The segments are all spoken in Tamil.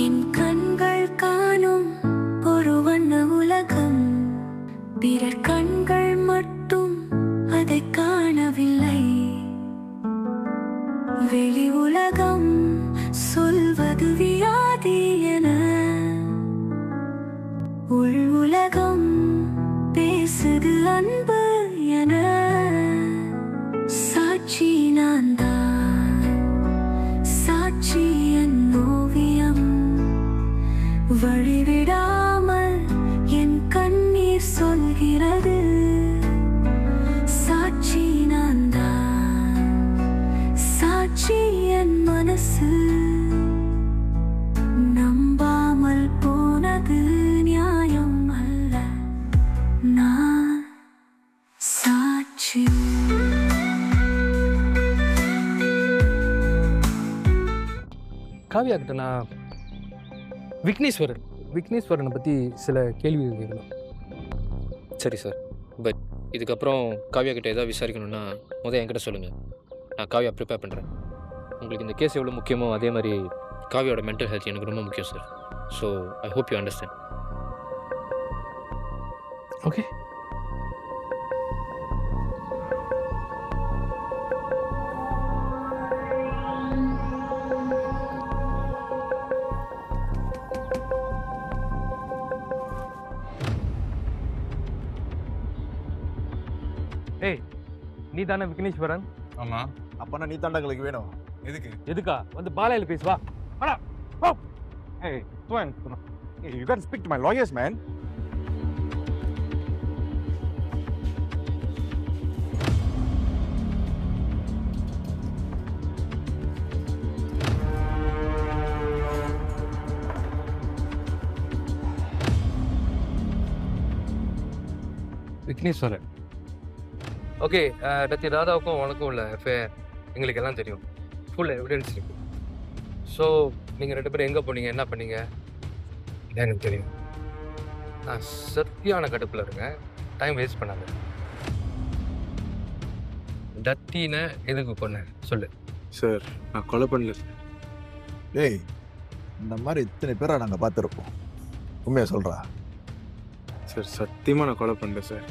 என் கண்கள் காணும் ஒரு வண்ண உலகம், பிறர் கண்கள் மட்டும் அதை காணவில்லை. வெளி உலகம் சொல்வது வியாதி என, உள் உலகம் பேசுது அன்பு என. சாட்சி நான் தான், சாட்சி என் ஓவியம், வழிவிடாமல் என் கண்ணீர் சொல்கிறது. சாட்சி நான் தான், சாட்சி என் மனசு, நம்பாமல் போனது நியாயம் அல்ல, நான் சாட்சி. காவியா கிட்ட நான் விக்னேஸ்வரனை பற்றி சில கேள்விகள் கேட்கலாம். சரி சார், பட் இதுக்கப்புறம் காவியா கிட்ட ஏதாவது விசாரிக்கணும்னா முதல் என்கிட்ட சொல்லுங்கள். நான் காவியா ப்ரிப்பேர் பண்ணுறேன். உங்களுக்கு இந்த கேஸ் எவ்வளோ முக்கியமோ அதே மாதிரி காவியோட மென்டல் ஹெல்த் எனக்கு ரொம்ப முக்கியம் sir. So I hope you understand. Okay. ஏய், நீ தானே விக்னேஸ்வரன்? ஆமா. அப்பனா நீ தாண்டா எங்களுக்கு வேணும். எதுக்கு? எதுக்கா வந்து பாலையில் பேசுவா? Hey, Swan. Hey, you gotta speak to my lawyers, man. Vigneshwaran. Okay, டத்தி ராதாவுக்கும் உனக்கும் உள்ள அஃபேர் எங்களுக்கு எல்லாம் தெரியும். ஃபுல் எவிடன்ஸ் இருக்கு. ஸோ நீங்கள் 2 பேரும் எங்கே போனீங்க, என்ன பண்ணீங்க, இதான் எனக்கு தெரியும். நான் சத்தியான கடுப்பில் இருக்கேன். டைம் வேஸ்ட் பண்ணாங்க. டத்தினை எதுக்கு கொன்னேன் சொல்லு. சார், நான் கொலை பண்ணல. டேய், இந்த மாதிரி இத்தனை பேரை நாங்கள் பார்த்துருப்போம். உண்மையாக சொல்கிறா? சார், சத்தியமாக நான் கொலை பண்ணல சார்.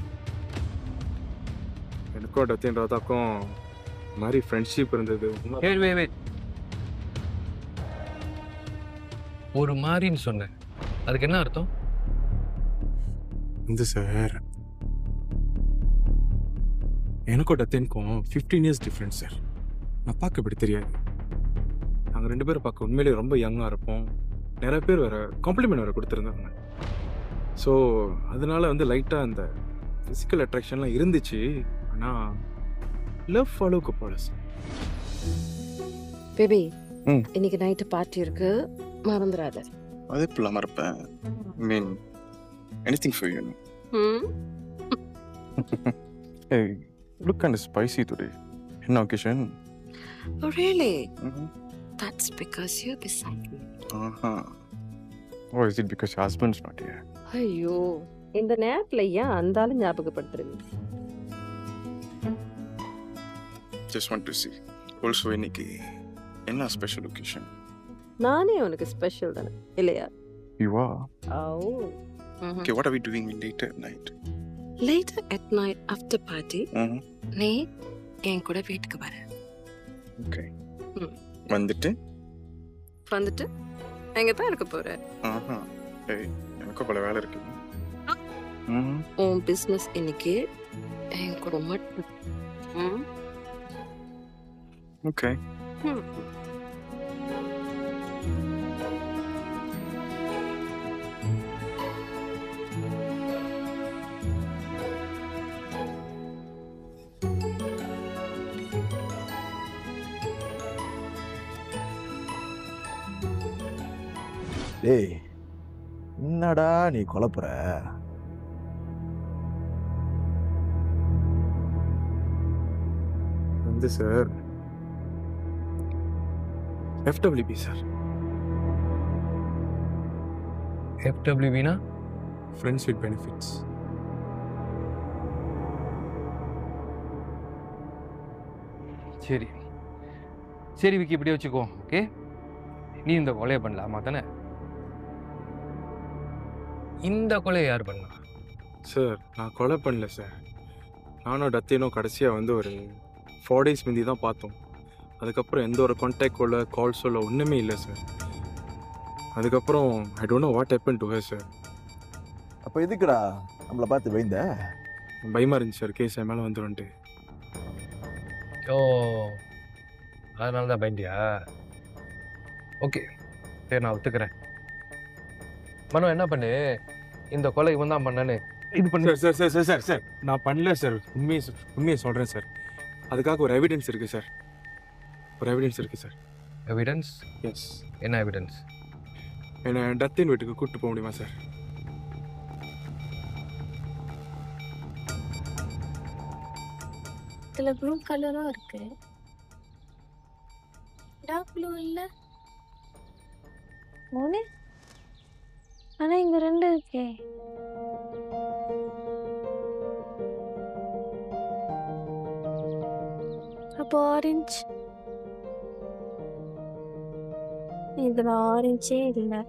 எனக்கும் டத்தின் ராதாக்கும் மாதிரி ஃப்ரெண்ட்ஷிப் இருந்தது. வே ஒரு மாதிரின்னு சொன்னேன், அதுக்கு என்ன அர்த்தம்? இந்த சார், எனக்கும் டத்தினுக்கும் 15 இயர்ஸ் டிஃப்ரெண்ட் சார். நான் பார்க்க இப்படி தெரியாது. நாங்கள் 2 பேரும் பார்க்க உண்மையிலேயே ரொம்ப யங்காக இருப்போம். நிறைய பேர் வேறு காம்ப்ளிமெண்ட் வேறு கொடுத்துருந்தாங்க. ஸோ அதனால வந்து லைட்டாக அந்த ஃபிசிக்கல் அட்ராக்ஷன்லாம் இருந்துச்சு. ஆனால் லவ் ஃபாலோவுக்கு போல சார். பேபி, இன்னைக்கு நைட்டு பார்ட்டி இருக்கு, மறந்துடாத. அதே இப்பெல்லாம் மறப்பேன். Mean anything for you. Hey, look kind of spicy today. என்ன occasion? Oh really? That's because you're beside me. Or is it because your husband's not here? ஐயோ, இந்த நேரத்துல ஏன் அந்த ஆளு ஞாபகப்படுத்துறீங்க? Just want to see. Also இன்னைக்கு என்ன ஸ்பெஷல் ஒகேஷன்? நானே உனக்கு ஸ்பெஷல் தானே இல்லையா? You are? Oh. Okay, what are we doing later at night? Later at night after party, நீ என் கூட வீட்டுக்கு வர. Okay. வந்துட்டு எங்க தான் இருக்க போற? ஏய், எனக்கு பல வேலை இருக்கு. உன் பிசினஸ் இன்னைக்கு என் கூட மட்டும். Okay. டேய், என்னடா நீ குழப்புற? வந்து சார், FWB சார். FWBனா ஃப்ரெண்ட்ஸ் வித் பெனிஃபிட்ஸ். சரி சரி விக்கி, இப்படி வச்சுக்கோ. ஓகே, நீ இந்த கொலையை பண்ணலாமா தானே? இந்த கொலையை யார் பண்ணா? சார் நான் கொலை பண்ணல சார். நானும் டத்தினும் கடைசியாக வந்து ஒரு 4 days முந்தி தான் பார்த்தோம். அதுக்கப்புறம் எந்த ஒரு கான்டாக்ட் கால் சொல்ல ஒன்றுமே இல்லை சார். அதுக்கப்புறம் I don't know what happen to her sir. அப்போ எதுக்குடா நம்மளை பார்த்து வைந்த? பயமாக இருந்துச்சு சார், கேஸ் என் மேலே வந்துடும்ட்டு. ஓ, அதனால தான் பயந்தியா? ஓகே, சரி நான் ஒத்துக்கிறேன். மனோ என்ன பண்ணு, இந்த கொலை இவன் தான் பண்ணான்னு இது பண்ணு. Sir sir sir sir sir நான் பண்ணல சார். உண்மையை சொல்கிறேன் சார். அதுக்காக ஒரு எவிடன்ஸ் இருக்குது சார். சார். எவிடன்ஸ்? எஸ். என்ன எவிடன்ஸ்? என்னை டத்தின் வீட்டுக்கு கூப்பிட்டு போக முடியுமா சார்? இதுல ப்ளூ கலரும் இருக்கு, டார்க் ப்ளூ இல்ல. 3 ஆனா இங்க 2 இருக்கே. அப்போ ஆரஞ்சு. இதுல ஆரஞ்சே இல்லை.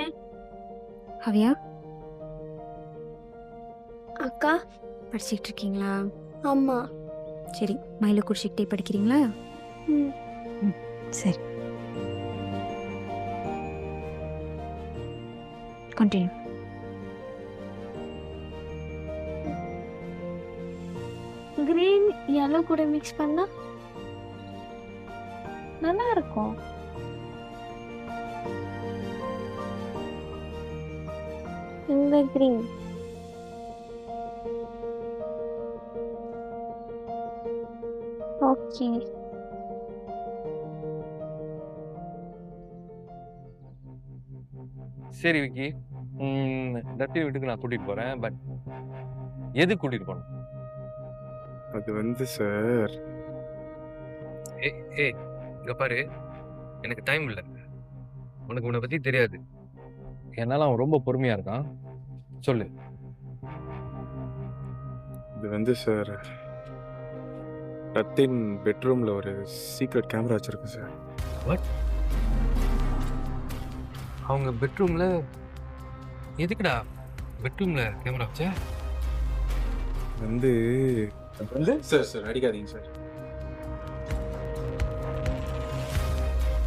ஏன் கவ்யா அக்கா? படிச்சுக்கிட்டு இருக்கீங்களா? ஆமா. சரி, மயில குடிச்சிக்கிட்டே படிக்கிறீங்களா? ம். சரி, கண்டினியூ. கிரீன் yellow கூட மிக்ஸ் பண்ணா நல்லா இருக்கும். இந்த கிரீன் ஓகே. சரி விக்கி, டத்தின் வீட்டுக்கு நான் கூட்டிகிட்டு போகிறேன். பட் எது கூட்டிகிட்டு போகணும்? அது வந்து சார், ஏய் இங்கே பாரு, எனக்கு டைம் இல்லை. உனக்கு உன்னை பற்றி தெரியாது. என்னால் அவன் ரொம்ப பொறுமையாக இருக்கான். சொல்லு. இது வந்து சார், டத்தின் பெட்ரூமில் ஒரு சீக்ரெட் கேமரா வச்சுருக்கு சார். வாட்? அவங்க பெட்ரூமில் எதுக்குடா பெட்ரூமில் கேமரா வச்ச? வந்து சார் அடிக்காதீங்க சார்.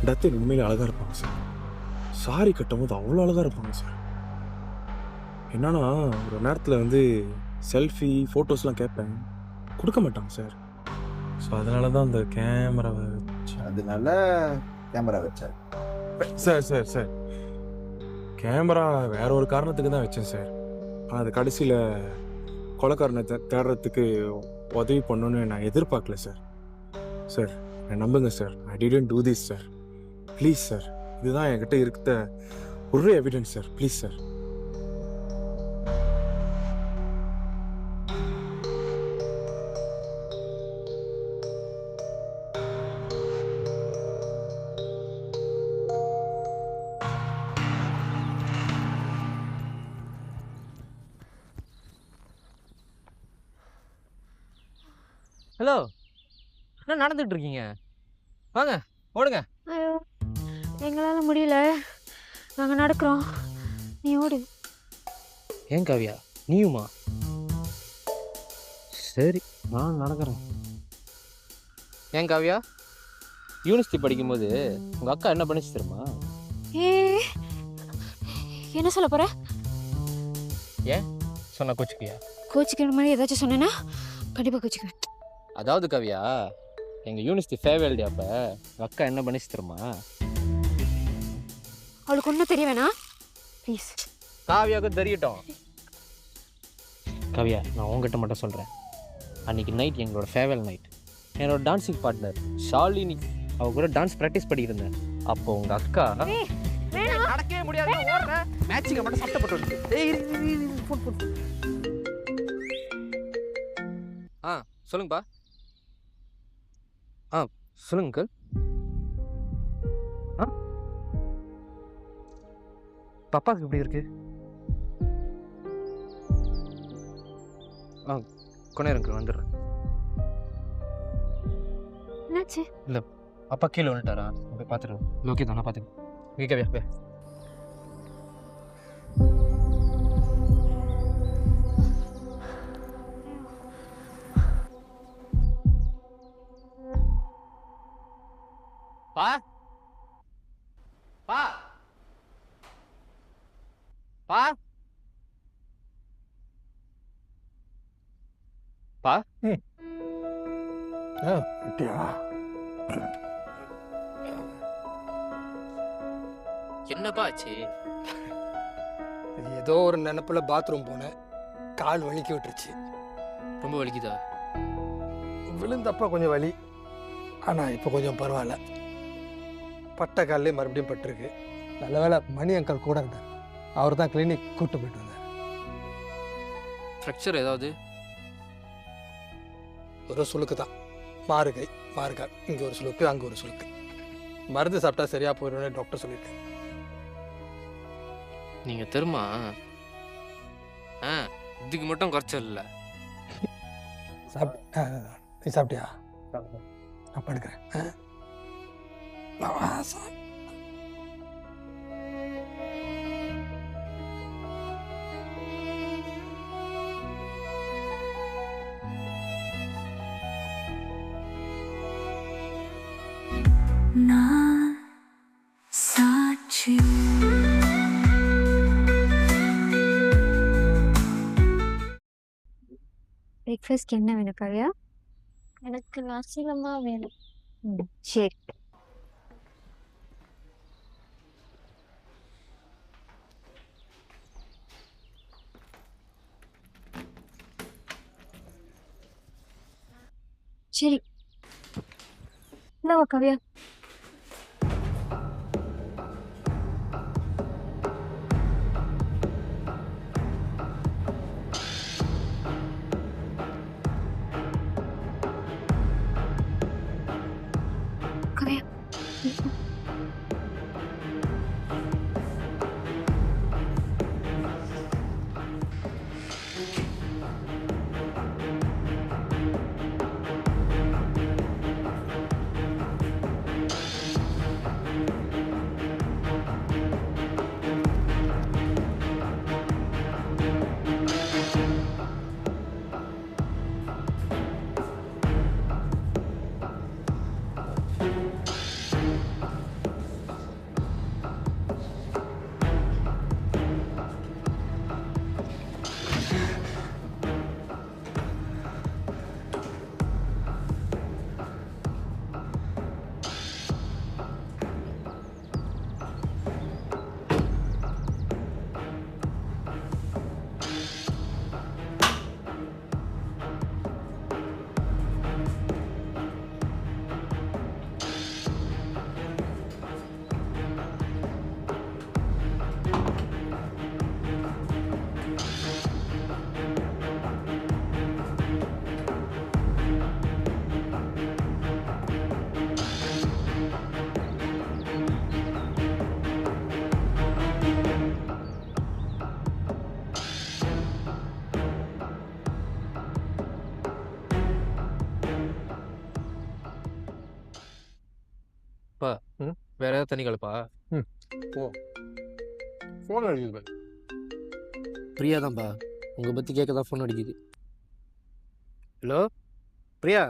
டத்தின் உண்மையிலே அழகாக இருப்பாங்க சார். சாரி கட்டும் போது அவ்வளோ அழகாக இருப்பாங்க சார். என்னன்னா ஒரு நேரத்தில் வந்து செல்ஃபி ஃபோட்டோஸ்லாம் கேட்பேன், கொடுக்க மாட்டாங்க சார். ஸோ அதனால தான் அந்த கேமராவை அதனால கேமரா வச்சார். சார் கேமரா வேற ஒரு காரணத்துக்கு தான் வச்சேன் சார். ஆனால் அது கடைசியில் கொலைக்காரனை தேடுறதுக்கு உதவி பண்ணணுன்னு நான் எதிர்பார்க்கல சார். சார் நம்புங்க sir, I didn't do this sir. Please sir, இதுதான் என்கிட்ட இருக்க ஒரு evidence sir. Please sir. Hello, என்ன நடந்துட்டு இருக்கீங்க? வாங்க, ஓடுங்க. ஐயோ, எங்களால முடியல, நாங்க நடக்கிறோம், நீ ஓடு. ஏன் காவியா, நீயுமா? சரி, நான் நடக்கிறேன். ஏன் காவியா, யூனிவர்சிட்டி படிக்கும்போது உங்கள் அக்கா என்ன பண்ணிச்சு தெரியுமா? ஏ, என்ன சொல்ல போற? ஏன் சொன்ன கோச்சுக்கியா? கோச்சிக்கிற மாதிரி ஏதாச்சும் சொன்னேன்னா கண்டிப்பாக கோச்சிக்குவேன். அதாவது காவியா, எங்கள் யூனிவர்சிட்டி ஃபேர்வெல் டே அப்போ உங்கள் அக்கா என்ன பண்ணிச்சு தெரியுமா? அவளுக்கு ஒன்றும் தெரிய வேணாம் ப்ளீஸ். காவியாவுக்கு தெரியட்டும். காவியா, நான் உங்ககிட்ட மட்டும் சொல்கிறேன். அன்றைக்கி நைட் எங்களோட ஃபேர்வெல் நைட். என்னோட டான்ஸிங் பார்ட்னர் ஷாலினி அவ கூட டான்ஸ் ப்ராக்டிஸ் பண்ணிக்கிட்டு இருந்தேன். அப்போ உங்கள் அக்கா நடக்கவே முடியாது, மேட்சிங்கை மட்டும் சட்டப்பட்டு சொல்லுங்கப்பா. சொல்லுங்க அங்கிள். பாப்பாவுக்கு எப்படி இருக்கு? கொஞ்ச நேரம் அங்கிள் வந்துடுறேன். என்னாச்சு? இல்லை, அப்பா கீழே வந்துட்டாரா? போய் பார்த்துட்டு ஓகே தான், நான் பார்த்துக்கேன். ஓகே காவியா, பா பா பா பா என்னப்பா ஆச்சு? ஏதோ ஒரு நினப்புல பாத்ரூம் போனேன், கால் வலிக்கி விட்டுருச்சு. ரொம்ப வலிக்குதா? விழுந்தப்ப கொஞ்சம் வலி, ஆனால் இப்போ கொஞ்சம் பரவாயில்ல. பட்ட கால்லே மறுபடியும் பட்டிருக்கு. நல்ல வேளை மணி அங்கிள் கூட இருந்தார், அவர் தான் கிளினிக் கூப்பிட்டு போயிட்டு வந்தார். ஃப்ராக்சர் ஏதாவது? ஒரு சுளுக்கு தான், மாறுகை மாறுகால், இங்கே ஒரு சுளுக்கு அங்கே ஒரு சுளுக்கு. மருந்து சாப்பிட்டா சரியாக போயிடும்னு டாக்டர் சொல்லியிருக்கேன். நீங்கள் தெரியுமா, இதுக்கு மட்டும் குறைச்சல் இல்லை. நீ சாப்பிட்டியா? நான் படுக்கிறேன். பிரேக்ஃபாஸ்ட்க்கு என்ன வேணும் காவியா? எனக்கு நசிலமா வேணும். சரி. சரி, இந்தாவா காவியா. காவியா, வேற ஏதாவது தண்ணி கலப்பா? ஃபோன் அடிக்குது. பிரியா தான்ப்பா, உங்கள் பற்றி கேட்க தான் ஃபோன் அடிக்குது. ஹலோ பிரியா,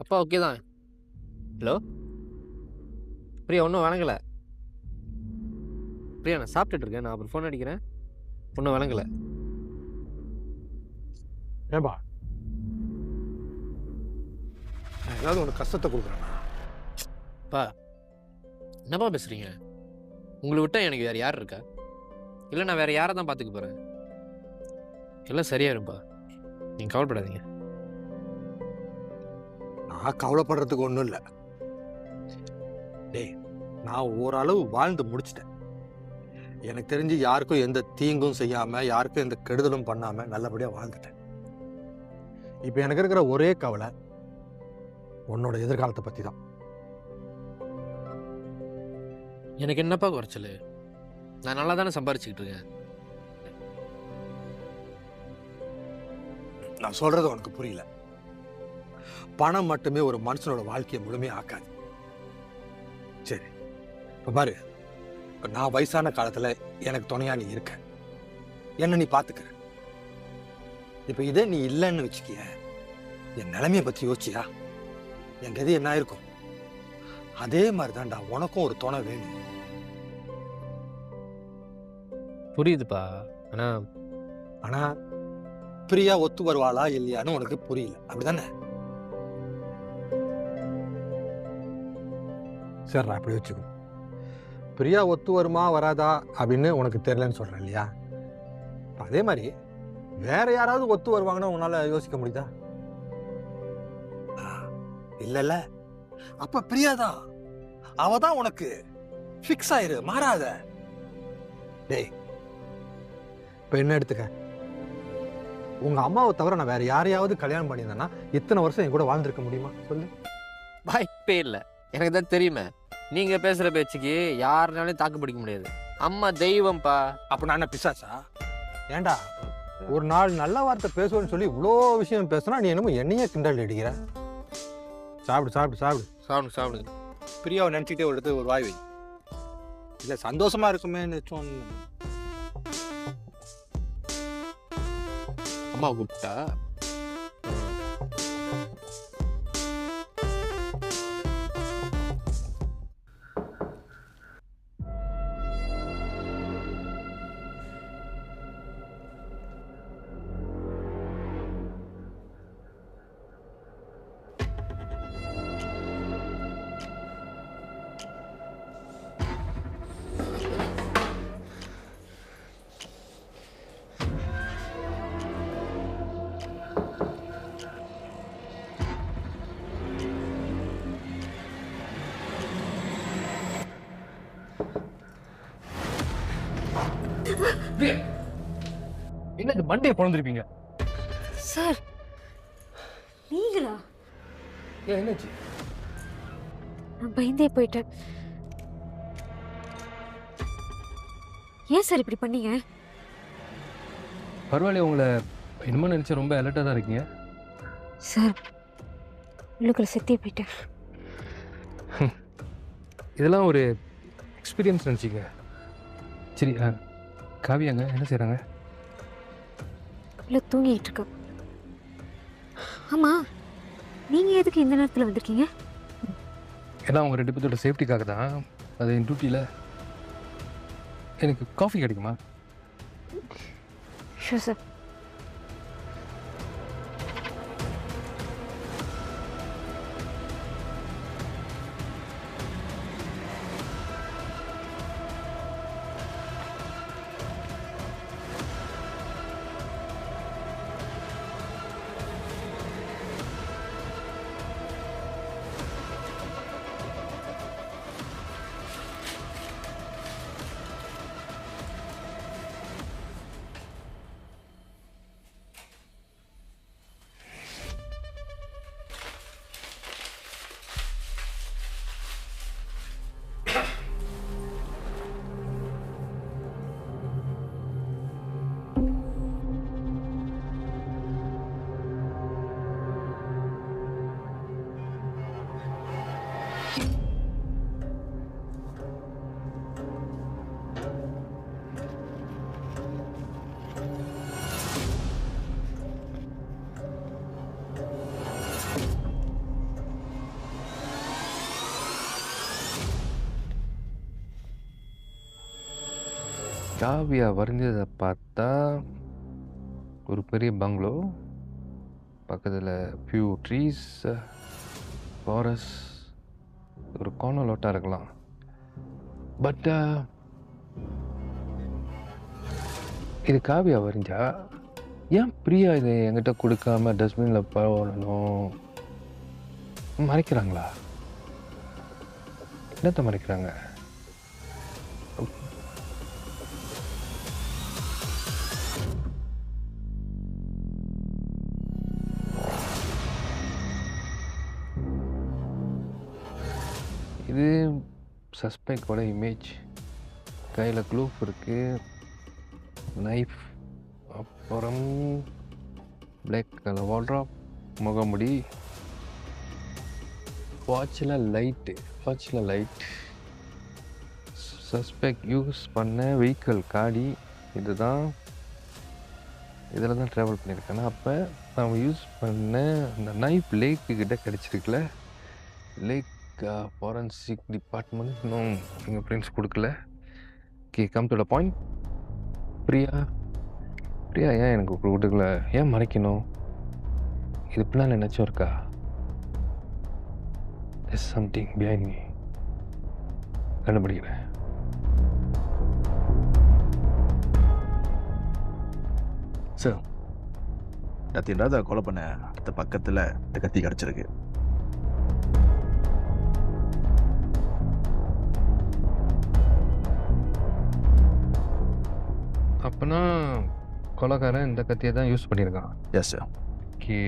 அப்பா ஓகே தான். ஹலோ பிரியா, ஒன்றும் வணங்கலை. பிரியா, நான் சாப்பிட்டுட்டு இருக்கேன், நான் அப்புறம் ஃபோன் அடிக்கிறேன். ஒன்றும் வணங்கலை. ஏன்பா, ஏதாவது ஒன்று கஷ்டத்தை கொடுக்குறேன். பா என்னப்பா பேசுகிறீங்க? உங்களை விட்டால் எனக்கு வேறு யார் இருக்கா? இல்லை நான் வேறு யாரை தான் பார்த்துக்க போகிறேன். எல்லாம் சரியாயிரும்ப்பா, நீங்கள் கவலைப்படாதீங்க. நான் கவலைப்படுறதுக்கு ஒன்றும் இல்லை. டேய், நான் ஓரளவு வாழ்ந்து முடிச்சிட்டேன். எனக்கு தெரிஞ்சு யாருக்கும் எந்த தீங்கும் செய்யாமல், யாருக்கும் எந்த கெடுதலும் பண்ணாமல் நல்லபடியாக வாழ்ந்துட்டேன். இப்போ எனக்கு இருக்கிற ஒரே கவலை உன்னோட எதிர்காலத்தை பற்றி தான். எனக்கு என்னப்பா குறைச்சல்? நான் நல்லா தானே சம்பாரிச்சுக்கிட்டு இருக்கேன். நான் சொல்றது உனக்கு புரியல. பணம் மட்டுமே ஒரு மனுஷனோட வாழ்க்கையை முழுமையாக ஆக்காது. சரி, இப்போ பாரு, இப்போ நான் வயசான காலத்தில் எனக்கு துணையா நீ இருக்க, என்ன நீ பார்த்துக்கிற. இப்போ இதே நீ இல்லைன்னு வச்சுக்கிய, என் நிலைமையை பற்றி யோசிச்சியா? என் கதி என்ன இருக்கும்? அதே மாதிரி தான்டா உனக்கும் ஒரு துணை வேணும். புரியுதுப்பா. ஆனால் ஆனா பிரியா ஒத்து வருவாளா இல்லையான்னு உனக்கு புரியல, அப்படிதானே? சரிடா, அப்படி வச்சுக்கோ. பிரியா ஒத்து வருமா வராதா அப்படின்னு உனக்கு தெரியலன்னு சொல்றேன் இல்லையா? அதே மாதிரி வேற யாராவது ஒத்து வருவாங்கன்னா உன்னால யோசிக்க முடியுதா? இல்லல்ல, அப்ப பிரியாதான். அவ தான் உனக்கு ஃபிக்ஸ் ஆயிரு, மாறாத. டேய், இப்ப என்ன எடுத்துக்க, உங்க அம்மாவை தவிர நான் வேற யாரையாவது கல்யாணம் பண்ணியிருந்தேன்னா இத்தனை வருஷம் என் கூட வாழ்ந்திருக்க முடியுமா சொல்லு? வாய்ப்பே இல்லை. எனக்கு தான் தெரியுமே, நீங்கள் பேசுகிற பேச்சுக்கு யாருனாலையும் தாக்கு பிடிக்க முடியாது. அம்மா தெய்வம்ப்பா. அப்ப நான் என்ன பிசாசா? ஏண்டா, ஒரு நாள் நல்ல வார்த்தை பேசுவேன்னு சொல்லி இவ்வளோ விஷயம் பேசுனா நீ என்னமோ என்னையே கிண்டல் அடிக்கிற. சாப்பிடு சாப்பிடு சாப்பிடு சாப்பிடுங்க சாப்பிடுங்க. பிரியாவை நினச்சிக்கிட்டே ஒரு இடத்துல ஒரு வாய் வை. இல்லை சந்தோஷமா இருக்குமேன்னு சொன்ன. அம்மா கூப்பிட்டா என்ன மண்டையை பிறந்திருப்பீங்க? சார் நீங்களா? ஏன் என்னாச்சு? நான் பயந்தே போயிட்டேன். ஏன் சார் இப்படி பண்ணீங்க? பரவாயில்ல, உங்களை என்னமோ நினச்சா ரொம்ப அலர்ட்டாக தான் இருக்கீங்க. சார் உள்ளுக்குள்ள செத்தே போயிட்டேன். இதெல்லாம் ஒரு எக்ஸ்பீரியன்ஸ் நினச்சிங்க. சரி, காவியாங்க என்ன செய்கிறாங்க? இல்லை தூங்கிட்டு இருக்கேன். ஆமா, நீங்க எதுக்கு இந்த நேரத்தில் வந்திருக்கீங்க? ஏன்னா அவங்க 2 பேர்த்தோட சேஃப்டிக்காக தான். அது என் டியூட்டியில். எனக்கு காஃபி கிடைக்குமா? Sure sir. காவியா வரைஞ்சதை பார்த்தா ஒரு பெரிய பங்களோ, பக்கத்தில் ஃபியூ ட்ரீஸ், ஃபாரஸ்ட், ஒரு கார்னர் லோட்டாக இருக்கலாம். பட் இது காவியா வரைஞ்சா ஏன் பிரியா இதை என்கிட்ட கொடுக்காம டஸ்ட்பினில் போடணும்? மறைக்கிறாங்களா? என்னத்தை மறைக்கிறாங்க? இது சஸ்பெக்டோட இமேஜ். கையில் க்ளூஃப் இருக்குது, நைஃப், அப்புறம் பிளாக் கலர் வால்ட்ராப், முகமுடி, வாட்சில் லைட், சஸ்பெக்ட் யூஸ் பண்ண வெஹிக்கிள் காடி. இதில் தான் ட்ராவல் பண்ணியிருக்கேன்னா அப்போ நான் யூஸ் பண்ண அந்த நைஃப் லேக்கு கிட்ட கிடச்சிருக்குல, லேக் ஃபாரன்சிக் டிபார்ட்மெண்ட் இன்னும் ஃபிங்கர் பிரிண்ட்ஸ் கொடுக்கல. Okay, come to the point. Priya ஏன் எனக்கு கொடுக்கல? ஏன் மறைக்கணும்? இது பிளான் நினச்சும் இருக்கா? There's something behind me. கண்டுபிடிக்கிறேன். சார், ரத்தின் ராதா கொலை பண்ண அடுத்த பக்கத்தில் இந்த கத்தி கிடச்சிருக்கு. அப்போனா கொலைக்காரன் இந்த கத்தியை தான் யூஸ் பண்ணியிருக்கான். Yes sir. Okay,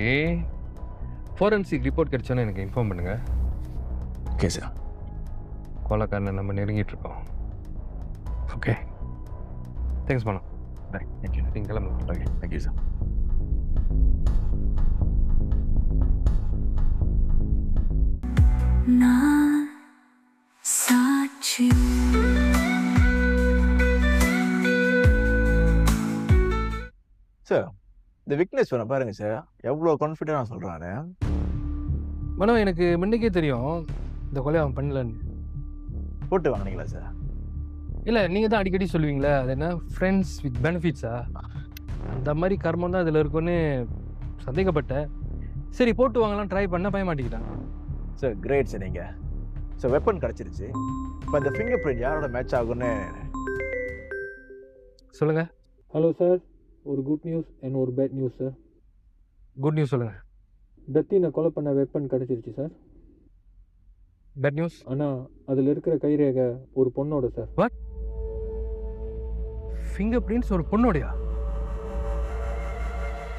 forensic report கிடைச்சோன்னு எனக்கு இன்ஃபார்ம் பண்ணுங்கள். Okay sir. கொலைக்காரனை நம்ம நெருங்கிட்டு இருக்கோம். ஓகே, தேங்க்ஸ் பண்ணோம். பாய். தேங்க்யூ. நீங்கள் கிளம்புங்க. Okay, thank you sir. சார், இந்த விக்னேஸ்வரன் பாருங்க சார், எவ்வளோ கான்ஃபிடென்ட்டாக சொல்கிறாரு. மனோ, எனக்கு முன்னைக்கே தெரியும் இந்த கொலையை அவன் பண்ணலன்னு. போட்டு வாங்கினீங்களா சார்? இல்லை, நீங்கள் தான் அடிக்கடி சொல்லுவீங்களே, அது என்ன ஃப்ரெண்ட்ஸ் வித் பெனிஃபிட்ஸா? அந்த மாதிரி கர்மம் தான் இதில் இருக்குன்னு சந்தேகப்பட்டேன். சரி, போட்டு வாங்கலாம் ட்ரை பண்ண பய மாட்டேங்கிட்டான். Sir, great sir. நீங்கள் சார் வெப்பன் கிடச்சிருச்சு. இப்போ இந்த ஃபிங்கர் பிரிண்ட் யாரோட மேட்ச் ஆகும்னு சொல்லுங்கள். ஹலோ சார், ஒரு குட் நியூஸ் அண்ட் ஒரு bad news sir. Good news சொல்லுங்கள். டத்தினை கொலை பண்ண வெப்பன் கிடச்சிருச்சு சார். Bad news? ஆனால் அதில் இருக்கிற கைரேகை ஒரு பொண்ணோட சார். வாட்? ஃபிங்கர் பிரிண்ட்ஸ் ஒரு பொண்ணோடையா?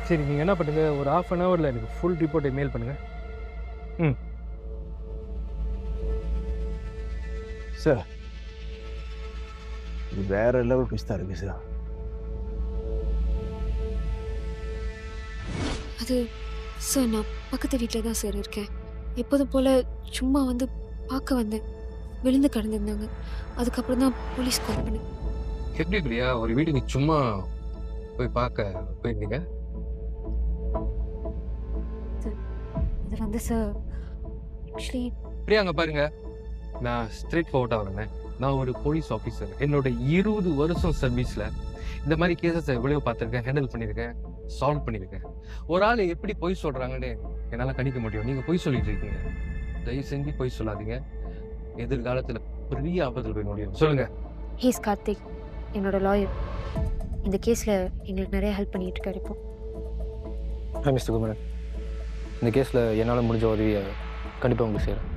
சரி, நீங்கள் என்ன பண்ணுங்கள், ஒரு ½ அன் ஹவரில் எனக்கு ஃபுல் ரிப்போர்ட்டை மெயில் பண்ணுங்கள். ம் சார், இது வேற லெவல் ட்விஸ்டாக இருக்குது சார். அது சார், நான் பக்கத்து வீட்டில் தான் சார் இருக்கேன். எப்போதும் போல் சும்மா வந்து பார்க்க வந்தேன். விழுந்து கிடந்திருந்தாங்க. அதுக்கப்புறம் தான் போலீஸ் கால் பண்ணேன். எப்படி பிரியா ஒரு வீட்டுக்கு சும்மா போய் பார்க்க போயிருந்தீங்க? அது வந்து சார், ஆக்சுவலி பிரியா, அங்கே பாருங்க, நான் ஸ்ட்ரெயிட் ஃபார்வர்டாக வரேன். நான் ஒரு போலீஸ் ஆஃபீஸர். என்னோட 20 வருஷம் சர்வீஸில் இந்த மாதிரி கேசஸை எவ்வளோ பார்த்துருக்கேன், ஹேண்டில் பண்ணியிருக்கேன், சால்வ் பண்ணியிருக்கேன். ஒரு ஆள் எப்படி பொய் சொல்கிறாங்கன்னு என்னால் கணிக்க முடியும். நீங்கள் பொய் சொல்லிட்டு இருக்கீங்க. தயவு செஞ்சு பொய் சொல்லாதீங்க. எதிர்காலத்தில் பெரிய ஆபத்தில் போய் முடியும். சொல்லுங்கள். ஹீஸ் கார்த்திக், என்னோட லாயர். இந்த கேஸில் எங்களுக்கு நிறைய ஹெல்ப் பண்ணிட்டு இருக்காரு. இப்போ மிஸ்டர் குமரன், இந்த கேஸில் என்னால் முடிஞ்ச உதவியை கண்டிப்பாக உங்களுக்கு செய்கிறேன்.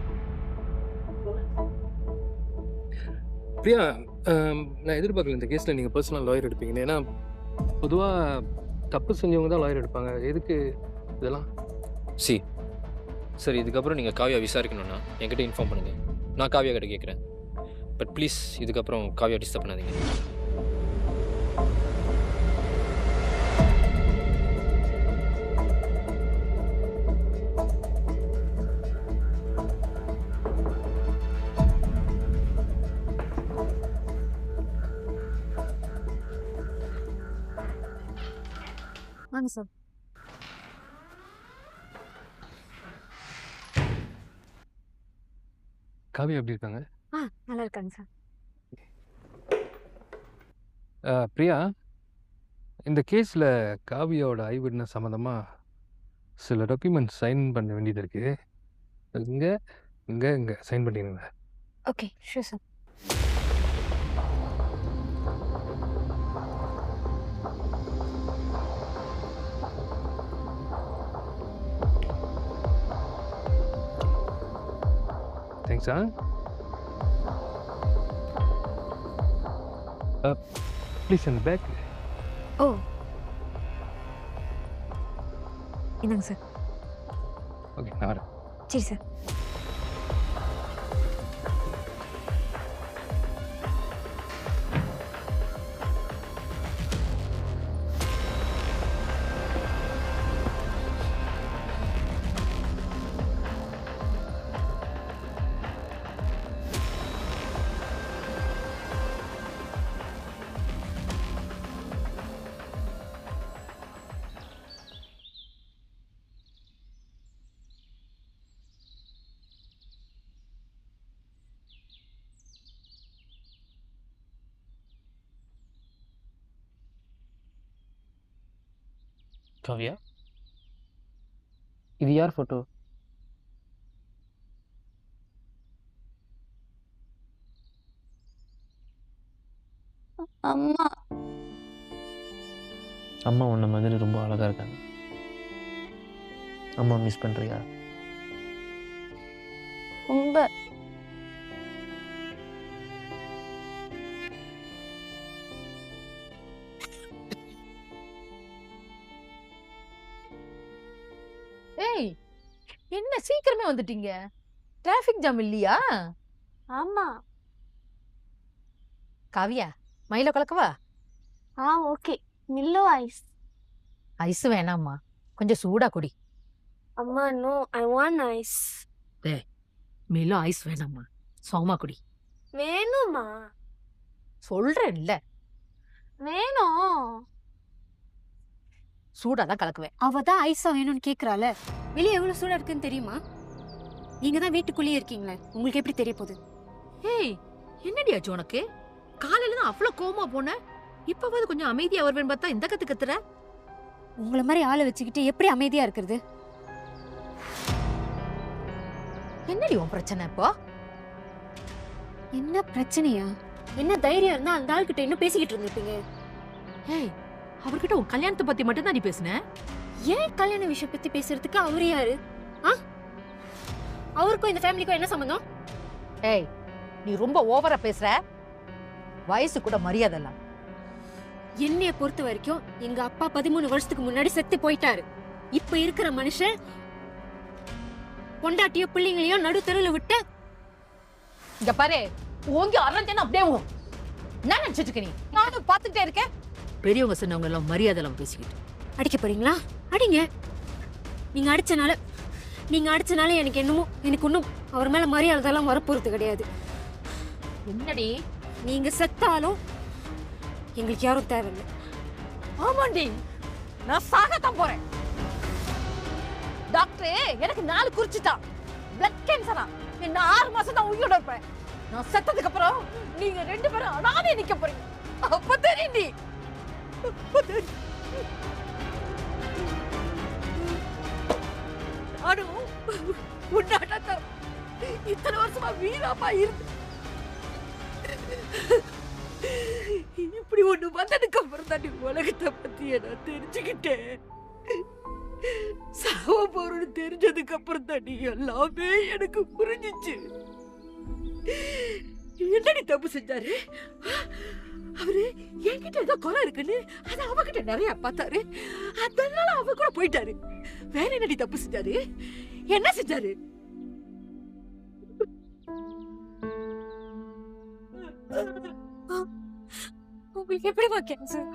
பிரியா, நான் எதிர்பார்க்கல இந்த கேஸில் நீங்கள் பர்சனல் லாயர் எடுப்பீங்கன்னு. ஏன்னா பொதுவாக தப்பு செஞ்சவங்க தான் லாயர் எடுப்பாங்க. எதுக்கு இதெல்லாம்? சரி, இதுக்கப்புறம் நீங்கள் காவியா விசாரிக்கணுன்னா என்கிட்ட இன்ஃபார்ம் பண்ணுங்கள். நான் காவியா கிட்ட கேட்குறேன். பட் ப்ளீஸ் இதுக்கப்புறம் காவியா டிஸ்டர்ப் பண்ணாதீங்க. வாங்க சார். காவியா எப்படி இருக்காங்க? நல்லா இருக்காங்க சார். பிரியா, இந்த கேஸில் காவியாவோட ஐ விட்னஸ் சம்மந்தமாக சில டாக்குமெண்ட்ஸ் சைன் பண்ண வேண்டியது இருக்குது. இங்கே சைன் பண்ணிடுங்க. Okay, sure sir. Thanks. Please இந்த பேக். ஓ, என்னங்க சார்? ஓகே, நான் வரேன். சரி சார். காவியா, இது யார் ஃபோட்டோ? அம்மா. அம்மா உன்ன மாதிரி ரொம்ப அழகாக இருக்காங்க. அம்மா மிஸ் பண்ணுறியா? ரொம்ப. ஏய், என்ன சீக்கிரமே வந்துட்டீங்க? டிராஃபிக் ஜாம் இல்லையா? ஆமா. காவியா, மயில கலக்கவா? ஓகே. Milo ice. ஐஸ் வேணாம்மா, கொஞ்சம் சூடா குடி. அம்மா no, I want ice. Milo ice வேணாம்மா, சோமா குடி. வேணுமா? சொல்றேன்ல, வேணும். சூடா தான் கலக்குவேன். அவ தான் ஐஸா வேணும்னு கேக்குறாள. வெளியே எவ்வளவு சூடா இருக்குன்னு தெரியுமா? நீங்க தான் வீட்டுக்குள்ளேயே இருக்கீங்களே, உங்களுக்கு எப்படி தெரிய போகுது? ஏய், என்னடி ஆச்சு உனக்கு? காலையில தான் அவ்வளவு கோவமா போன, இப்பவாது கொஞ்சம் அமைதியா வருவேன்னு பார்த்தா இந்த கத்து கத்துற. உங்களை மாதிரி ஆளை வச்சுக்கிட்டு எப்படி அமைதியா இருக்கிறது? என்னடி உன் பிரச்சனை இப்போ? என்ன பிரச்சனையா? என்ன தைரியம் இருந்தா அந்த ஆள்கிட்ட இன்னும் பேசிக்கிட்டு இருந்திருப்பீங்க. ஏய், அவர்கிட்ட உன் கல்யாணத்தை பத்தி மட்டும் தான் நீ பேசுன. ஏன் கல்யாண விஷயம் பத்தி பேசுறதுக்கு அவரு யாரு? அவருக்கும் இந்த ஃபேமிலிக்கும் என்ன சம்பந்தம்? ஏய், நீ ரொம்ப ஓவரா பேசுற. வயசு கூட மரியாதை இல்ல. என்னைய பொறுத்த வரைக்கும் எங்க அப்பா 13 வருஷத்துக்கு முன்னாடி செத்து போயிட்டாரு. இப்ப இருக்கிற மனுஷன் பொண்டாட்டியோ பிள்ளைங்களையோ நடு தெருவுல விட்டு. இங்க பாரு, ஓங்கி அரஞ்சனா அப்படியே என்ன நினைச்சிட்டு இருக்க நீ? நானும் பாத்துட்டே இருக்கேன். பெரியவங்க சொன்னவங்க எல்லாம் மரியாதை எல்லாம் பேசிக்கிட்டு அடிக்க போறீங்களா? அடிங்க. நீங்க அடிச்சனால எனக்கு இன்னும் அவர் மேல மரியாதை எல்லாம் வரப்போறது கிடையாது. என்னடி? நீங்க செத்தாலும் எங்களுக்கு யாரும் தேவையில்லை. ஆமாண்டி, நான் சாகத்தான் போறேன். டாக்டர் எனக்கு 4 குறிச்சுட்டான். பிளட் கேன்சரா. என்ன 6 மாசம் தான் உயிரோட இருப்பேன். நான் செத்ததுக்கு அப்புறம் நீங்க 2 பேரும் அனாதை நிக்க போறீங்க. அப்ப தெரியுண்டி. நானும் உன்னாட்டத்தான் இத்தனை வருஷமா வீராப்பா இருந்து இப்படி ஒண்ணு வந்ததுக்கு அப்புறம் தான் உலகத்தை பத்தி நான் தெரிஞ்சுக்கிட்டேன். சாவ போறோம்னு தெரிஞ்சதுக்கு அப்புறம் தான் எல்லாமே எனக்கு புரிஞ்சிச்சு. என்னடி தப்பு செஞ்சாரு அவரு? என்கிட்ட ஏதோ குறை இருக்குன்னு அது அவகிட்ட நிறைய பார்த்தாரு. அதனால அவ கூட போயிட்டாரு. வேற என்னடி தப்பு செஞ்சாரு? என்ன செஞ்சாரு? உங்களுக்கு எப்படிமா கேன்சர்?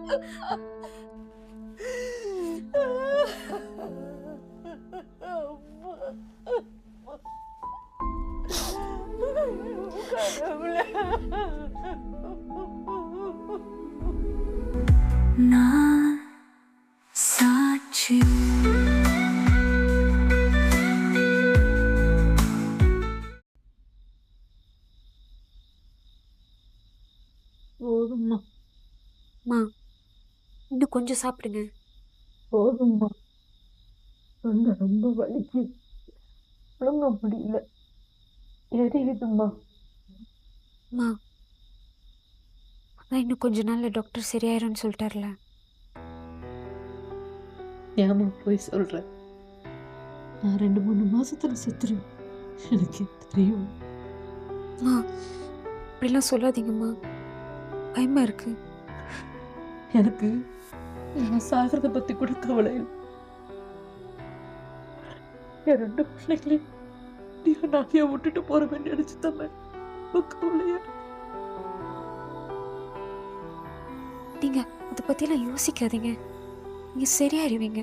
நான் சாட்சி. போதும்மா. இன்னும் கொஞ்சம் சாப்பிடுங்க. போதும்மா, தொண்டை ரொம்ப வலிக்கு, ஒழுங்க முடியல, எரியுதும்மா. அதான் இன்னும் கொஞ்ச நாள்ல டாக்டர் சரியாயிரும்னு சொல்லிட்டார்ல. ஏமா போய் சொல்ற? நான் 2-3 மாசத்துல செத்துருவேன், எனக்கு தெரியும். அப்படிலாம் சொல்லாதீங்கம்மா, பயமா இருக்கு. எனக்கு நான் சாகிறத பத்தி கூட கவலை இல்லை. என் 2 பிள்ளைங்களையும் நாளைய விட்டுட்டு போறவன் நினைச்சு தான் கவலையா. நீங்க அதை பத்தியெல்லாம் யோசிக்காதீங்க, நீங்க சரியாயிருவீங்க.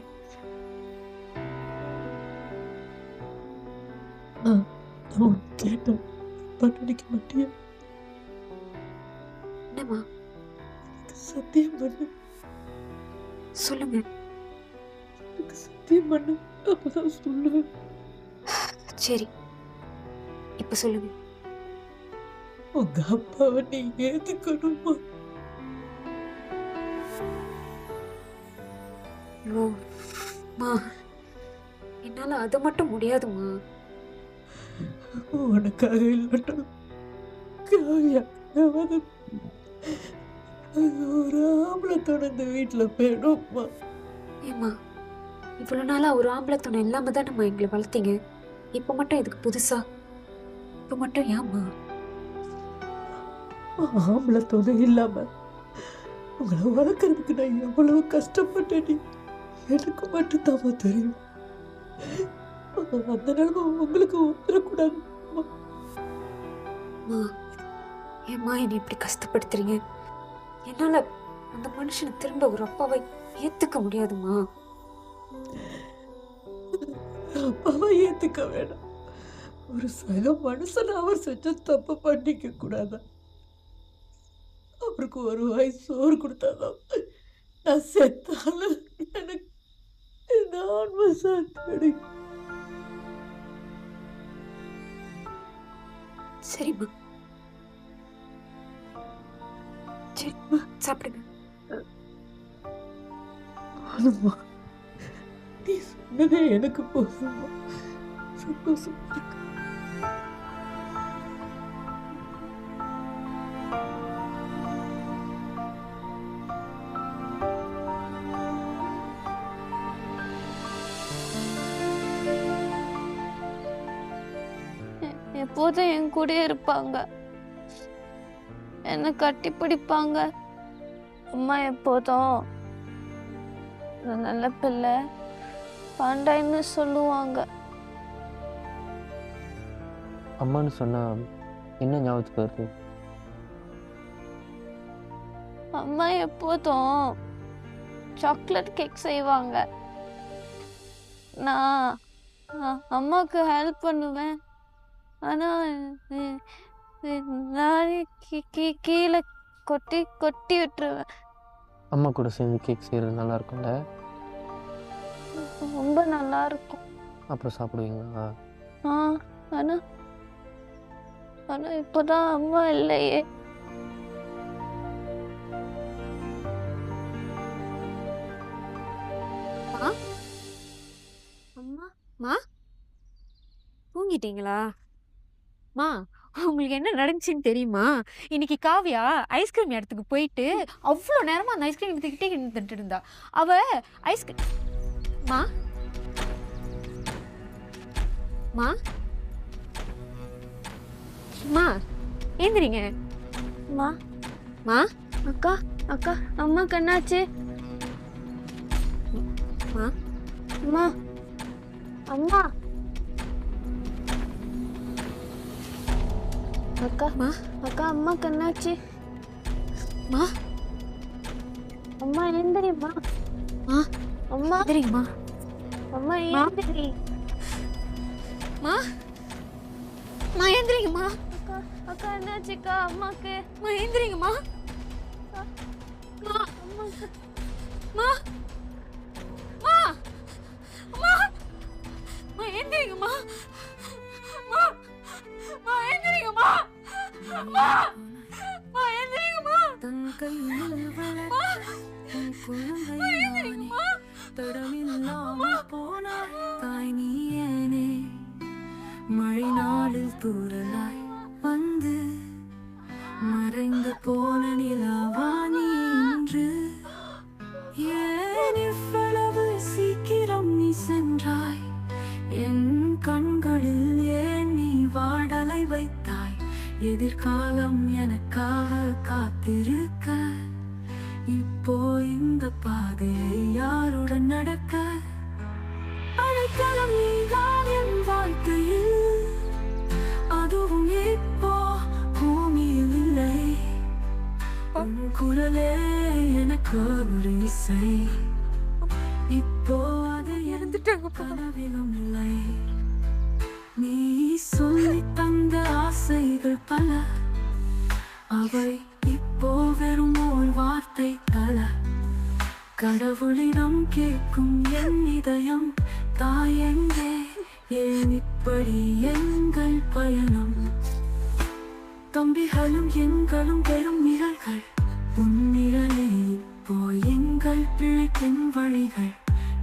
நான் கேட்டேன், பண்ணிக்க மாட்டியா? என்னம்மா? சத்தியம் பண்ணு. சொல்லுங்க. சத்தியம் பண்ணு, அப்பதான் சொல்லுவேன். சரி, இப்ப சொல்லுங்க. உங்க அப்பாவை நீ ஏத்துக்கணுமா? மா என்னால அது மட்டும் முடியாதுமா. உனக்காக இல்லட்டும் காவியா, ஒரு ஆம்பளை தொடர்ந்து வீட்டில் போயிடும்மா. ஏம்மா இவ்வளோ நாளாக ஒரு ஆம்பளை துணை இல்லாமல் தானேம்மா எங்களை வளர்த்தீங்க. இப்போ மட்டும் இதுக்கு புதுசா? இப்போ மட்டும் ஏம்மா? ஆம்பளை துணை இல்லாம உங்களை வளர்க்கறதுக்கு நான் எவ்வளவு கஷ்டப்பட்டேன் எனக்கு மட்டும்தாம்மா தெரியும். அந்த நிலைமை உங்களுக்கு வந்துடக்கூடாது. ஏம்மா என்னை இப்படி கஷ்டப்படுத்துறீங்க? என்னால அந்த மனுஷனை திரும்ப ஒரு அப்பாவை ஏத்துக்க முடியாதுமா. அப்பாவை ஏத்துக்க வேண்டாம். ஒரு சக மனுஷனை அவர் செஞ்ச தப்பு பண்ணிக்க கூடாதா? அவருக்கு ஒரு வாய் சோறு கொடுத்தாதான் நான் செத்தாலும் எனக்கு இந்த ஆன்ம சாந்தி கிடைக்கும். சரிம்மா, சரிம்மா சாப்பிடுங்க. ஆனம்மா, நீ சொன்னதே எனக்கு போதும்மா. சந்தோஷமா இருக்கு. எப்போதும் என் கூட இருப்பாங்க, என்னை கட்டி பிடிப்பாங்க. அம்மா எப்போதும் நல்ல பிள்ளை பாண்டாயின்னு சொல்லுவாங்க. அம்மான்னு சொன்னா என்ன ஞாபகத்துக்கு வருது? அம்மா எப்போதும் சாக்லேட் கேக் செய்வாங்க. நான் அம்மாவுக்கு ஹெல்ப் பண்ணுவேன். ஆனால் நான் கீழே கொட்டி கொட்டி விட்டுருவேன். அம்மா கூட சேர்ந்து கேக் செய்கிறது நல்லா இருக்கும்ல? ரொம்ப நல்லா இருக்கும். அப்புறம் சாப்பிடுவீங்களா? ஆனால் ஆனால் இப்போதான் அம்மா இல்லையே. அம்மா தூங்கிட்டீங்களா? மா உங்களுக்கு என்ன நடந்துச்சுன்னு தெரியுமா? இன்னைக்கு காவியா ஐஸ்கிரீம் இடத்துக்கு போயிட்டு அவ்வளோ நேரமா அந்த ஐஸ்கிரீம் கிட்டே நின்றுட்டு இருந்தா. அவ ஐஸ்கிரீம் மா மா மா ஏந்திரிங்க. மா மா அக்கா அக்கா அம்மா கண்ணாச்சு. மா அம்மா அம்மா அக்கா மா அக்கா அம்மா கண்ணாச்சு. மா அம்மா ஏந்திரிம்மா. மா அம்மா ஏந்திரிங்கம்மா. அம்மா ஏந்திரி. மா மா ஏந்திரிங்கம்மா. அக்கா அக்கா என்னாச்சுக்கா அம்மாக்கு? மா ஏந்திரிங்கம்மா. மா அம்மாக்கு மா மா மா மா ஏந்திரிங்கம்மா. மா மா ஏந்திரிங்கம்மா. மா மா ஏந்திரிங்கம்மா. மழை நாளில் தூரலாய் வந்து மறைந்து போன நிலவானி இன்று ஏன் இவ்வளவு சீக்கிரம் நீ சென்றாய்? என் கண்களில் ஏன் நீ வாடலை வைத்தாய்? எதிர்காலம் எனக்காக காத்திருக்க இப்போ இந்த பாதையை யாருடன் நடக்க? அழைக்கலம் நீதான் என் வாழ்க்கையில், அதுவும் இப்போ பூமியில் இல்லை. உன் குரலே எனக்கு ஒரு இசை, இப்போ அது இறந்துட்டாங்க கனவிலும் இல்லை. நீ சொல்லி தந்த ஆசைகள் பல, அவை இப்போ வெறும் ஒரு வார்த்தை அல்ல. கடவுளிடம் கேட்கும் என் இதயம், தாயெங்கே ஏன் இப்படி எங்கள் பயணம்? தம்பிகளும் எங்களும் வெறும் நிழல்கள், உன் நிழலே இப்போ எங்கள் பிழைப்பின் வழிகள்.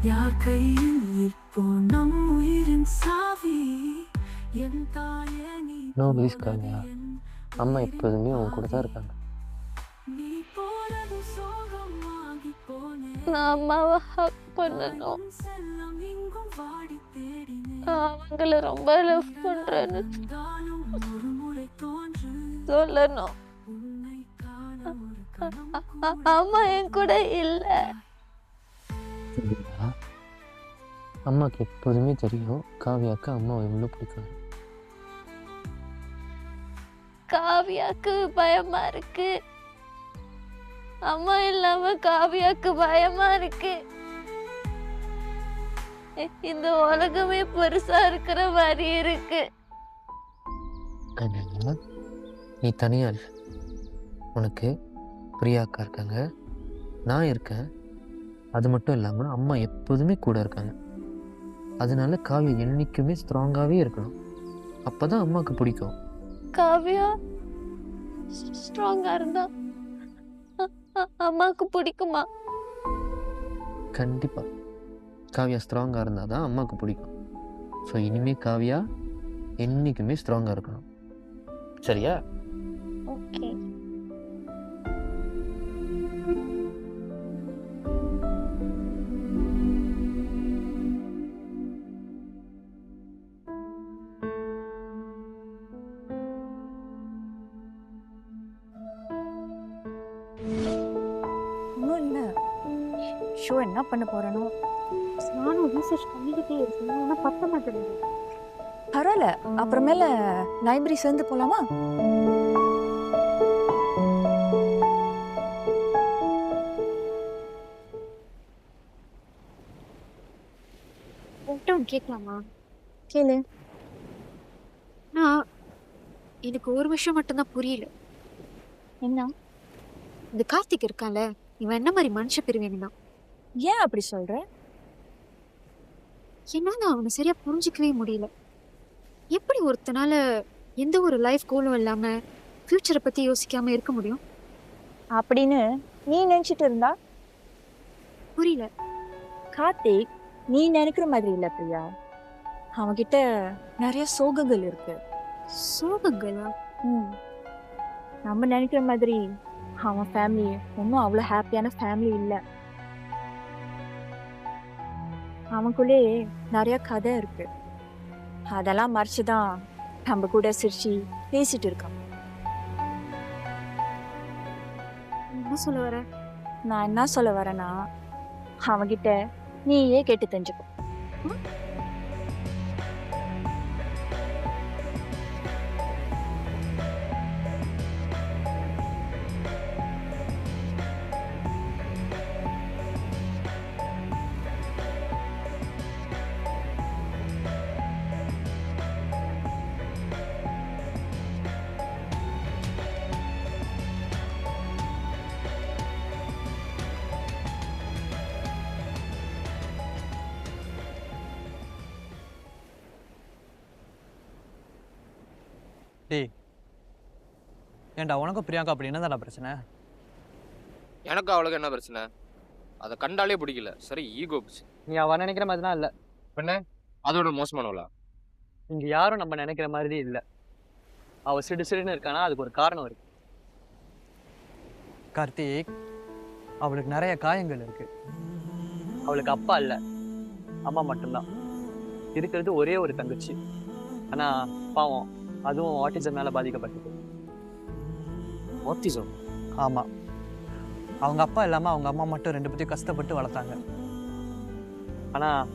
யார் கையில் இப்போ நம் உயிரின் சாவி என் தாயே நீ நோ ப்ளீஸ் காவியா, அம்மா எப்போதுமே உன் கூட தான் இருக்காங்க. நீ போனது சோகமாகி போனேன். நான் அம்மாவை ஹக் பண்ணணும். செல்லம் இங்கும் வாடி தேடினேன். அவங்கள ரொம்ப லவ் பண்றேன்னு இருந்தாலும் ஒரு முறை தோன்று சொல்லணும். உன்னை காண ஒரு கணம் அம்மா என் கூட இல்ல. சரிங்களா? அம்மாவுக்கு எப்போதுமே தெரியும் காவியாவுக்கு அம்மாவை எவ்வளோ பிடிக்கும். காவியாக்கு பயமா இருக்கு. அம்மா இல்லாம காவியாக்கு பயமா இருக்கு. இந்த உலகமே பெருசா இருக்கிற மாதிரி இருக்கு. அதனால நீ தனியா இல்லை, உனக்கு பிரியாக்கா இருக்காங்க, நான் இருக்கேன். அது மட்டும் இல்லாமல் அம்மா எப்போதுமே கூட இருக்காங்க. அதனால காவியா என்னைக்குமே ஸ்ட்ராங்காகவே இருக்கணும். அப்போ தான் அம்மாவுக்கு பிடிக்கும். காவியா ஸ்ட்ராங்கா இருந்தா அம்மாக்கு பிடிக்குமா? கண்டிப்பாக காவியா ஸ்ட்ராங்காக இருந்தால் தான் அம்மாவுக்கு பிடிக்கும். ஸோ இனிமேல் காவியா என்றைக்குமே ஸ்ட்ராங்காக இருக்கணும். சரியா? ஓகே. இன்னும் இல்லை. ஷோ என்ன பண்ண போறேனோ. நானும் ரீசர்ச் பண்ணிக்கிட்டே இருக்கேன். ஆனால் பத்த மாட்டேங்குது. பரவாயில்ல, அப்புறமேல லைப்ரரி சேர்ந்து போலாமா? உன்கிட்ட கேட்கலாமா? கேளு. நான் எனக்கு ஒரு விஷயம் மட்டும்தான் புரியல. என்ன? இந்த கார்த்திக் இருக்கான்ல, இவன் என்ன மாதிரி மனுஷ பிரிவேனா? ஏன் அப்படி சொல்ற? என்னால அவனை சரியா புரிஞ்சிக்கவே முடியல. எப்படி ஒருத்தனால எந்த ஒரு லைஃப் கோலும் இல்லாம ஃபியூச்சரை பத்தி யோசிக்காம இருக்க முடியும்? அப்படின்னு நீ நினைச்சிட்டு இருந்தா புரியல. கார்த்திக் நீ நினைக்கிற மாதிரி இல்ல பிரியா. அவன்கிட்ட நிறைய சோகங்கள் இருக்கு. சோகங்களா? நம்ம நினைக்கிற மாதிரி அவன் ஃபேமிலி ஒன்றும் அவ்வளோ ஹாப்பியான ஃபேமிலி இல்லை. அவனுக்குள்ளே நிறைய கதை இருக்கு. அதெல்லாம் மறைச்சுதான் நம்ம கூட சிரிச்சு பேசிட்டு இருக்கான். என்ன சொல்ல வர? நான் என்ன சொல்ல வரேன்னா, அவன்கிட்ட நீயே கேட்டு தெரிஞ்சுக்கோ. டேய், ஏன்டா உனக்கும் பிரியாங்கா அப்படி என்னதான்டா பிரச்சனை? எனக்கு அவளுக்கு என்ன பிரச்சனை? அதை கண்டாலே பிடிக்கல. சரி, ஈகோ பிடிச்சி. நீ அவ நினைக்கிற மாதிரி தான் இல்லை. என்ன அதோட மோசமானவளா? இங்கே யாரும் நம்ம நினைக்கிற மாதிரி இல்லை. அவ சிடு சிடுன்னு இருக்கானா, அதுக்கு ஒரு காரணம் இருக்கு. கார்த்திக், அவளுக்கு நிறைய காயங்கள் இருக்கு. அவளுக்கு அப்பா இல்லை, அம்மா மட்டும்தான். இருக்கிறது ஒரே ஒரு தங்கச்சி. ஆனால் பாவம், அதுவும் ஆட்டிசம் மேலே பாதிக்கப்பட்டது. ஆட்டிசம்? ஆமாம். அவங்க அப்பா இல்லாமல் அவங்க அம்மா மட்டும் ரெண்டு பேத்தையும் கஷ்டப்பட்டு வளர்த்தாங்க. ஆனால்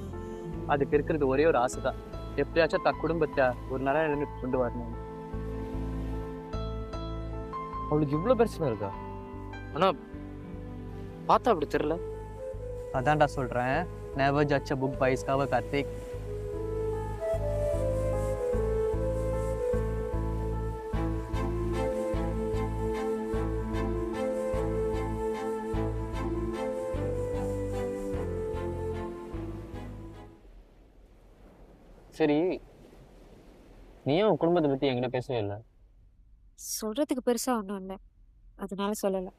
அதுக்கு இருக்கிறது ஒரே ஒரு ஆசை தான், எப்படியாச்சும் தன் குடும்பத்தை ஒரு நல்ல நிலைமைக்கு கொண்டு வரணும். அவளுக்கு இவ்வளோ பிரச்சனை இருக்கா? ஆனால் பார்த்தா அப்படி தெரியல. அதான்டா சொல்கிறேன், never judge a book by its cover, Karthik. சரி, நீ ஏன் உன் குடும்பத்தை பற்றி என்கிட்ட பேசவே இல்லை? சொல்றதுக்கு பெருசா ஒன்றும் இல்லை, அதனால சொல்லலை.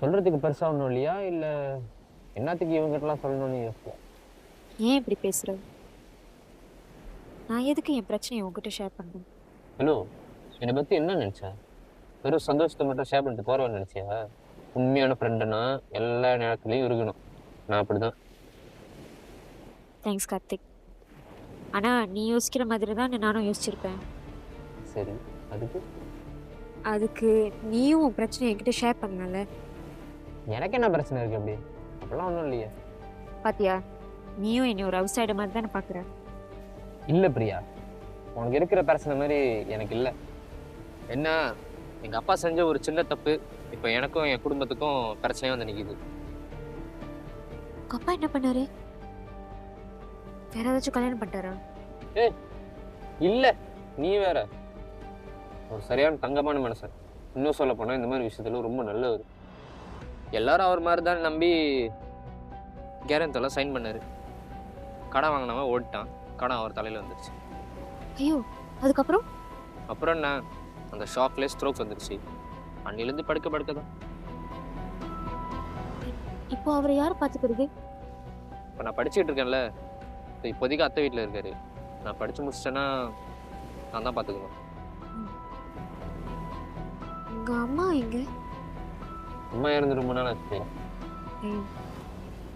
சொல்கிறதுக்கு பெருசாக ஒன்றும் இல்லையா? இல்லை என்னத்துக்கு இவங்ககிட்டலாம் சொல்லணும்னு யோசிக்கல. ஏன் இப்படி பேசுற? நான் எதுக்கு என் பிரச்சனையை உங்ககிட்ட ஷேர் பண்ணுறேன்? ஹலோ, என்னை பற்றி என்ன நினச்சா? வெறும் சந்தோஷத்தை மட்டும் ஷேர் பண்ணிட்டு போகிறவன்னு நினச்சியா? உண்மையான ஃப்ரெண்டுனா எல்லா நேரத்துலையும் இருக்கணும். நான் அப்படி தான். தேங்க்ஸ் கார்த்திக். ஆனால் நீ யோசிக்கிற மாதிரி தான் நானும் யோசிச்சிருப்பேன். சரி, அதுக்கு நீயும் உன் பிரச்சனையை என்கிட்ட ஷேர் பண்ணல. எனக்கு என்ன பிரச்சனை இருக்குது? அப்படி அப்படிலாம் ஒன்றும் இல்லையே. பாத்தியா, நீயும் என்னை ஒரு அவுட் சைடர் மாதிரி தானே பார்க்குற. இல்லை பிரியா, உனக்கு இருக்கிற பிரச்சனை மாதிரி எனக்கு இல்லை. என்ன, எங்கள் அப்பா செஞ்ச ஒரு சின்ன தப்பு இப்போ எனக்கும் என் குடும்பத்துக்கும் பிரச்சனையும் வந்து நிற்கிது. உங்க அப்பா என்ன பண்ணாரு? வேற ஏதாச்சும் கல்யாணம் பண்ணிட்டாரா? இல்லை, நீ வேற. ஒரு சரியான தங்கமான மனுஷன். இன்னும் சொல்ல போனால் இந்த மாதிரி விஷயத்துல ரொம்ப நல்லவர். எல்லாரும் அவர் மாதிரி தான் நம்பி கேரண்டெல்லாம் சைன் பண்ணாரு. கடன் வாங்கினவன் ஓடிட்டான். கடன் அவர் தலையில் வந்துருச்சு. ஐயோ, அதுக்கப்புறம்? அப்புறம் என்ன, அந்த ஷாக்லேயே ஸ்ட்ரோக் வந்துருச்சு. அன்னிலேருந்து படுக்க தான். இப்போ அவரை யார் பார்த்துக்கிறது? இப்போ நான் படிச்சுக்கிட்டு இருக்கேன்ல, இப்போதைக்கு அத்தை வீட்டில் இருக்காரு. நான் படித்து முடிச்சிட்டேன்னா நான் தான் பார்த்துக்கணும். உங்க அம்மா எங்க? அம்மா இறந்து ரொம்ப நாள் ஆச்சு.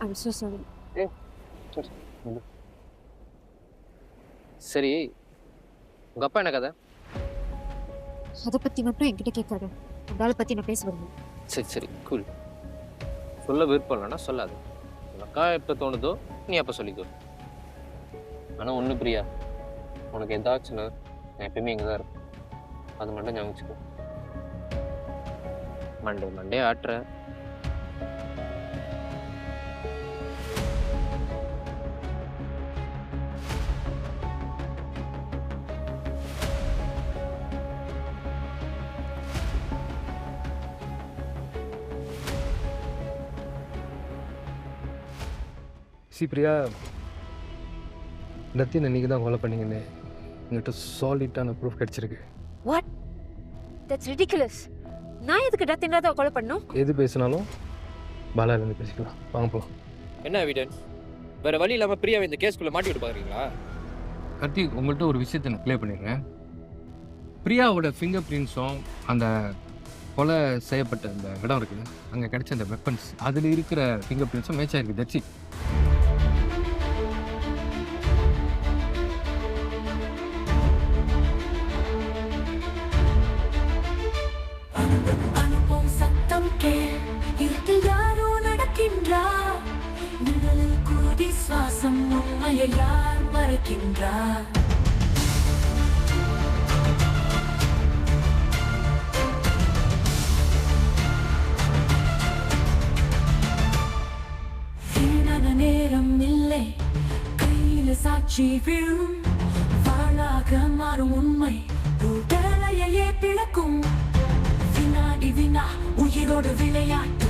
I'm so sorry. சரி, உங்கள் அப்பா என்ன கதை? அதை பற்றி மட்டும் என்கிட்ட கேட்காத. அந்த ஆளை பற்றி நான் பேச வருவேன். சரி கூல். சொல்ல விருப்பம் இல்லைன்னா சொல்லாது. உங்கள் அக்கா எப்போ தோணுதோ நீ அப்போ சொல்லிக்கோ. ஆனால் ஒன்று பிரியா, உனக்கு எதாச்சுன்னா நான் எப்பயுமே இங்கே தான் இருப்பேன். அது மட்டும் ஞாபகம் வச்சுக்கோ. மண்டே ஆட்டுற. பிரியா, ரத்தின் நீங்கள் தான் கொலை பண்ணீங்கன்னு எங்கிட்ட சாலிட்டான ப்ரூஃப் கிடைச்சிருக்கு. வாட்? That's ridiculous. நான் எதுக்கு ரத்தினா தான் கொலை பண்ணணும்? எது பேசினாலும் பாலாலேருந்து பேசிக்கலாம். வாங்க போகலாம். என்ன எவிடன்ஸ்? வேறு வழி இல்லாமல் பிரியாவை இந்த கேஸ்குள்ளே மாட்டி விட்டு பார்க்குறீங்களா? கார்த்திக், உங்கள்கிட்ட ஒரு விஷயத்தை நான் க்ளியர் பண்ணிடுறேன். பிரியாவோட ஃபிங்கர் பிரிண்ட்ஸும் அந்த கொலை செய்யப்பட்ட அந்த இடம் இருக்குது, அங்கே கிடைச்ச அந்த வெப்பன்ஸ், அதில் இருக்கிற ஃபிங்கர் பிரிண்ட்ஸும் மேட்ச் ஆகிருக்கு. That's it. சுவாசம் உண்மையை யார் மறைக்கின்றார்? வீணான நேரம் இல்லை, கையில சாட்சி விழும், வாழாக மாறும் உண்மை உடலையே பிளக்கும். வினாடி வினா உயிரோடு விளையாட்டு.